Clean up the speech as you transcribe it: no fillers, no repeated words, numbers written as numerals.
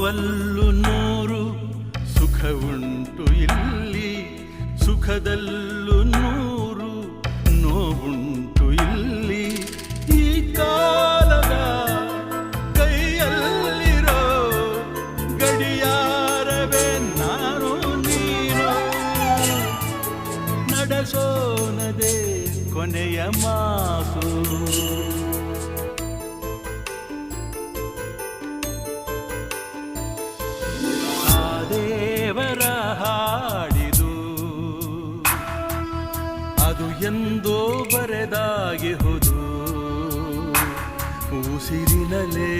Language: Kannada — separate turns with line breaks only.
ನೋವಲ್ಲೂ ನೂರು ಸುಖವುಂಟು ಇಲ್ಲಿ, ಸುಖದಲ್ಲೂ ನೂರು ನೋವುಂಟು ಇಲ್ಲಿ. ಈ ಕಾಲದ ಕೈಯಲ್ಲಿರೋ ಗಡಿಯಾರವೇ ನಾನು ನೀನು, ನಡೆಸೋನದೇ ಕೊನೆಯ ಮಾತು. ದೇವರ ಹಾಡಿದು ಅದು ಎಂದೋ ಬರೆದಾಗಿಹುದು, ಉಸಿರಿನಲೇ